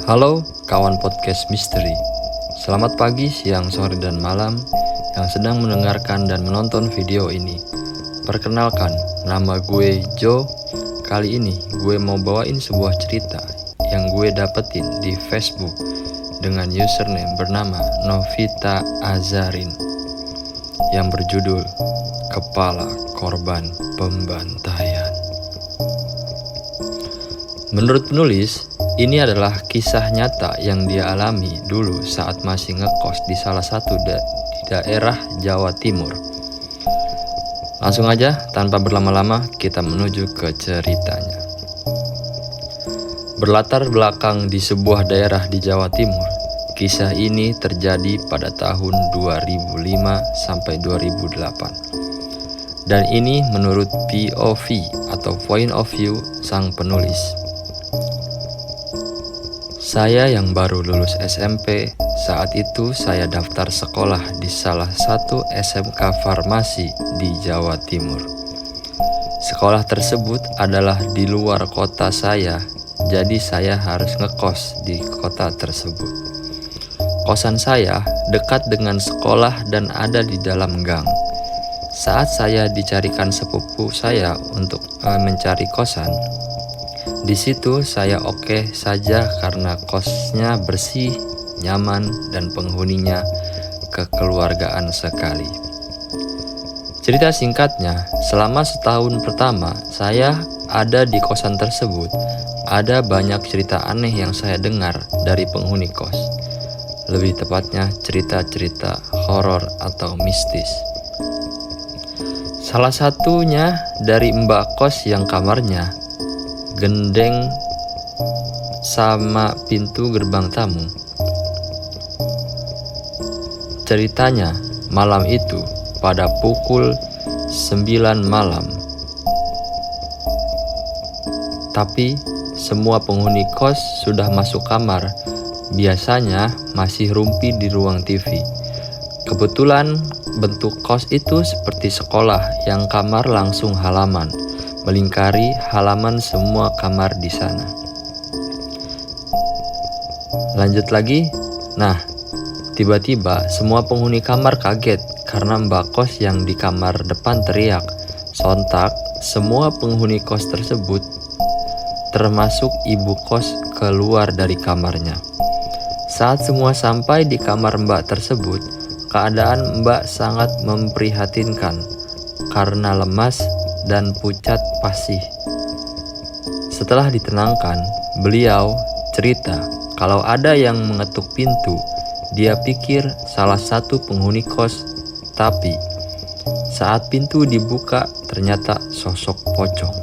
Halo kawan podcast misteri. Selamat pagi, siang, sore, dan malam yang sedang mendengarkan dan menonton video ini. Perkenalkan, nama gue Joe. Kali ini gue mau bawain sebuah cerita yang gue dapetin di Facebook dengan username bernama Novita Azarin yang berjudul Kepala Korban Pembantaian. Menurut penulis, ini adalah kisah nyata yang dia alami dulu saat masih ngekos di salah satu di daerah Jawa Timur. Langsung aja, tanpa berlama-lama, kita menuju ke ceritanya. Berlatar belakang di sebuah daerah di Jawa Timur, kisah ini terjadi pada tahun 2005 sampai 2008. Dan ini menurut POV atau point of view sang penulis. Saya yang baru lulus SMP, saat itu saya daftar sekolah di salah satu SMK farmasi di Jawa Timur. Sekolah tersebut adalah di luar kota saya, jadi saya harus ngekos di kota tersebut. Kosan saya dekat dengan sekolah dan ada di dalam gang. Saat saya dicarikan sepupu saya untuk mencari kosan, di situ saya oke saja karena kosnya bersih, nyaman, dan penghuninya kekeluargaan sekali. Cerita singkatnya, selama setahun pertama saya ada di kosan tersebut, ada banyak cerita aneh yang saya dengar dari penghuni kos. Lebih tepatnya cerita-cerita horor atau mistis. Salah satunya dari mbak kos yang kamarnya gendeng sama pintu gerbang tamu. Ceritanya, malam itu pada pukul 9 malam. Tapi semua penghuni kos sudah masuk kamar. Biasanya masih rumpi di ruang TV. Kebetulan bentuk kos itu seperti sekolah yang kamar langsung halaman, melingkari halaman semua kamar di sana. Lanjut lagi. Nah, tiba-tiba semua penghuni kamar kaget karena mbak kos yang di kamar depan teriak. Sontak, semua penghuni kos tersebut, termasuk ibu kos, keluar dari kamarnya. Saat semua sampai di kamar mbak tersebut, keadaan mbak sangat memprihatinkan karena lemas dan pucat pasih. Setelah ditenangkan, beliau cerita kalau ada yang mengetuk pintu. Dia pikir salah satu penghuni kos, tapi saat pintu dibuka ternyata sosok pocong.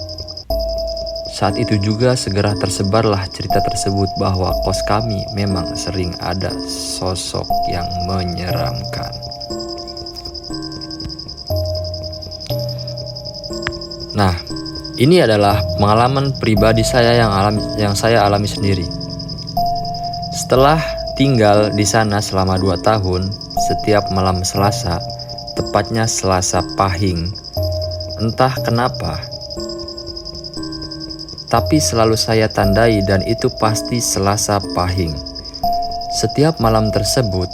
Saat itu juga segera tersebarlah cerita tersebut bahwa kos kami memang sering ada sosok yang menyeramkan. Nah, ini adalah pengalaman pribadi saya yang saya alami sendiri. Setelah tinggal di sana selama 2 tahun, setiap malam Selasa, tepatnya Selasa Pahing, entah kenapa, tapi selalu saya tandai dan itu pasti Selasa Pahing. Setiap malam tersebut,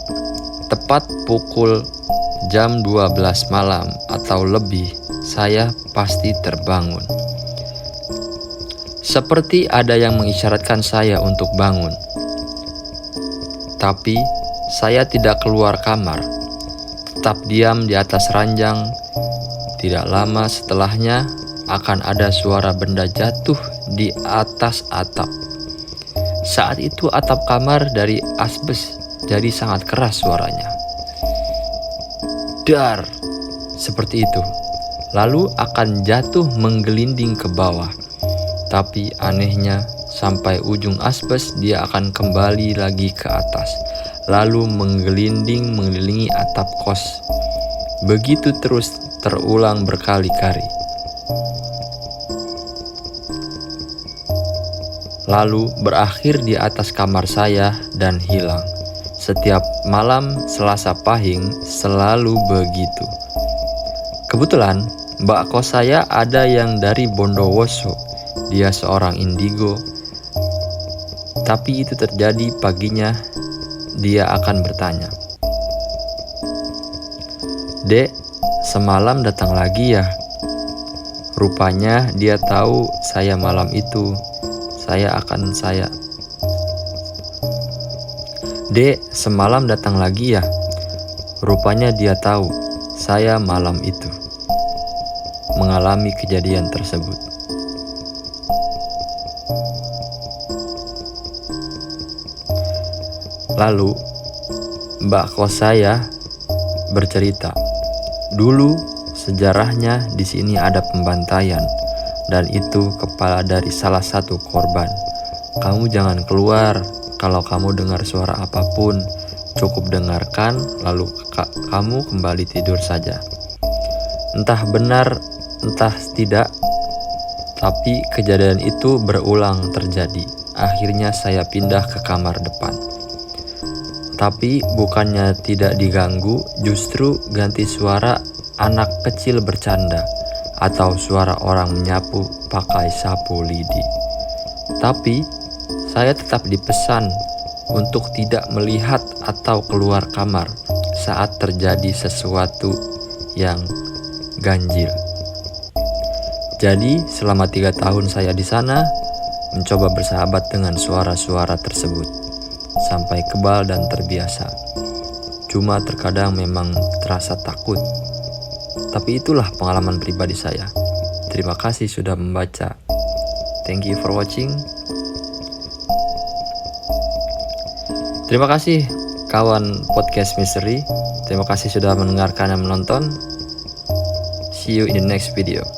tepat pukul jam 12 malam atau lebih, saya pasti terbangun. Seperti ada yang mengisyaratkan saya untuk bangun. Tapi saya tidak keluar kamar, tetap diam di atas ranjang. Tidak lama setelahnya akan ada suara benda jatuh di atas atap. Saat itu atap kamar dari asbes, jadi sangat keras suaranya. Dar, seperti itu. Lalu akan jatuh menggelinding ke bawah. Tapi anehnya, sampai ujung asbes dia akan kembali lagi ke atas, lalu menggelinding mengelilingi atap kos. Begitu terus terulang berkali-kali. Lalu berakhir di atas kamar saya dan hilang. Setiap malam Selasa Pahing selalu begitu. Kebetulan mbak kos saya ada yang dari Bondowoso. Dia seorang indigo. Tapi itu terjadi paginya, dia akan bertanya, "Dek, semalam datang lagi ya?" Rupanya dia tahu saya malam itu. "Dek, semalam datang lagi ya?" Rupanya dia tahu saya malam itu mengalami kejadian tersebut. Lalu, mbak kos saya bercerita, dulu sejarahnya di sini ada pembantaian dan itu kepala dari salah satu korban. Kamu jangan keluar, kalau kamu dengar suara apapun, cukup dengarkan lalu kamu kembali tidur saja. Entah benar, entah tidak, tapi kejadian itu berulang terjadi. Akhirnya saya pindah ke kamar depan. Tapi bukannya tidak diganggu, justru ganti suara anak kecil bercanda atau suara orang menyapu pakai sapu lidi. Tapi saya tetap dipesan untuk tidak melihat atau keluar kamar saat terjadi sesuatu yang ganjil. Jadi selama 3 tahun saya di sana mencoba bersahabat dengan suara-suara tersebut sampai kebal dan terbiasa. Cuma terkadang memang terasa takut. Tapi itulah pengalaman pribadi saya. Terima kasih sudah membaca. Thank you for watching. Terima kasih kawan podcast misteri. Terima kasih sudah mendengarkan dan menonton. See you in the next video.